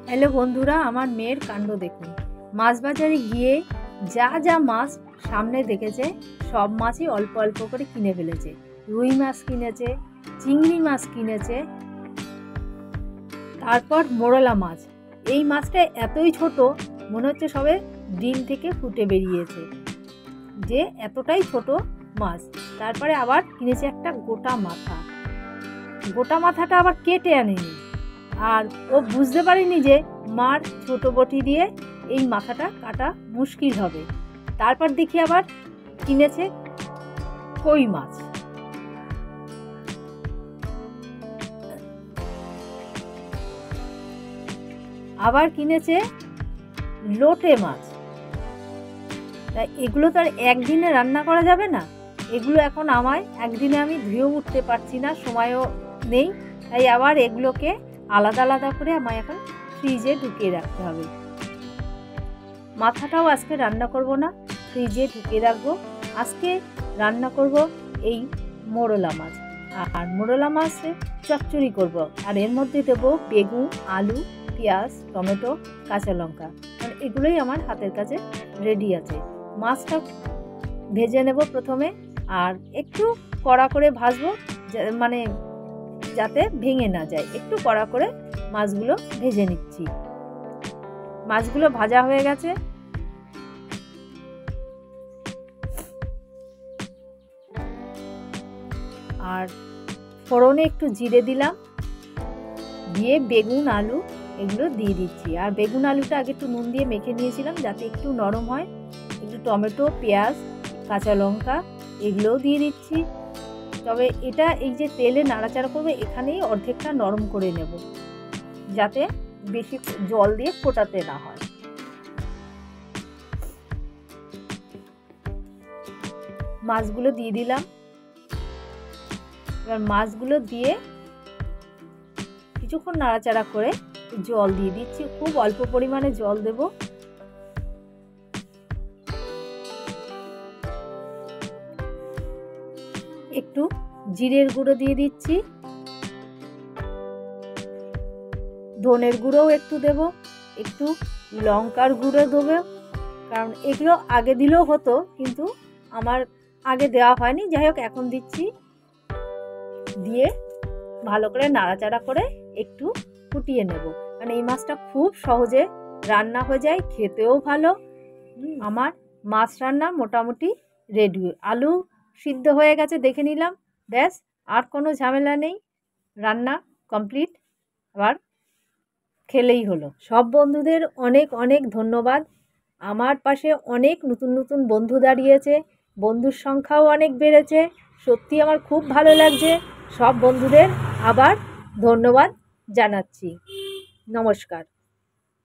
Hello বন্ধুরা, আমার মেয়ের কাণ্ড দেখুন। মাছ বাজারে গিয়ে যা যা মাছ সামনে দেখেছে সব মাছই অল্প অল্প করে কিনে ফেলেছে। রুই মাছ কিনেছে, চিংড়ি মাছ কিনেছে, তারপর মোরলা মাছ। এই মাছটা এতই ছোট, মনে হচ্ছে সবে ডিম থেকে ফুটে বেরিয়েছে, যে এতটাই ছোট মাছ। তারপরে আবার কিনেছে একটা গোটা মাথা। গোটা মাথাটা আবার কেটে আনেনি, আর ও বুঝতে পারেনি যে মার ছোট বটি দিয়ে এই মাথাটা কাটা মুশকিল হবে। তারপর দেখি আবার কিনেছে কই মাছ, আবার কিনেছে লোটে মাছ। তাই এগুলো তো আর একদিনে রান্না করা যাবে না। এগুলো এখন আমায় একদিনে আমি ধুয়েও উঠতে পারছি না, সময়ও নেই। তাই আবার এগুলোকে আলাদা আলাদা করে আমায় এখন ফ্রিজে ঢুকিয়ে রাখতে হবে। মাথাটাও আজকে রান্না করব না, ফ্রিজে ঢুকিয়ে রাখবো। আজকে রান্না করব এই মোরলা মাছ, আর মোরলা মাছে চচ্চড়ি করব। আর এর মধ্যে দেবো বেগুন, আলু, পেঁয়াজ, টমেটো, কাঁচা লঙ্কা। কারণ এগুলোই আমার হাতের কাছে রেডি আছে। মাছটা ভেজে নেব প্রথমে, আর একটু কড়া করে ভাজবো, মানে যাতে ভেঙে না যায়। একটু কড়া করে মাছগুলো ভেজে নিচ্ছি। মাছগুলো ভাজা হয়ে গেছে, আর ফোড়নে একটু জিরে দিলাম, দিয়ে বেগুন, আলু এগুলো দিয়ে দিচ্ছি। আর বেগুন আলুটা আগে একটু নুন দিয়ে মেখে নিয়েছিলাম যাতে একটু নরম হয়। একটু টমেটো, পেঁয়াজ, কাঁচা লঙ্কা এগুলোও দিয়ে দিচ্ছি। তবে এটা এই যে তেলে নাড়াচাড়া করবে, এখানেই অর্ধেকটা নরম করে নেব, যাতে বেশি জল দিয়ে ফোটাতে না হয়। মাছগুলো দিয়ে দিলাম। এবার মাছগুলো দিয়ে কিছুক্ষণ নাড়াচাড়া করে জল দিয়ে দিচ্ছি। খুব অল্প পরিমাণে জল দেব। একটু জিরের গুঁড়ো দিয়ে দিচ্ছি, ধনের গুঁড়োও একটু দেব, একটু লঙ্কার গুঁড়ো দেবো। কারণ এগুলো আগে দিলেও হতো, কিন্তু আমার আগে দেওয়া হয়নি। যাই হোক, এখন দিচ্ছি। দিয়ে ভালো করে নাড়াচাড়া করে একটু ফুটিয়ে নেব। কারণ এই মাছটা খুব সহজে রান্না হয়ে যায়, খেতেও ভালো। আমার মাছ রান্না মোটামুটি রেডি। আলু সিদ্ধ হয়ে গেছে, দেখে নিলাম, ব্যাস। আর কোনো ঝামেলা নেই, রান্না কমপ্লিট। আবার খেলেই হলো। সব বন্ধুদের অনেক অনেক ধন্যবাদ। আমার পাশে অনেক নতুন নতুন বন্ধু দাঁড়িয়েছে, বন্ধুর সংখ্যাও অনেক বেড়েছে। সত্যি আমার খুব ভালো লাগছে। সব বন্ধুদের আবার ধন্যবাদ জানাচ্ছি। নমস্কার।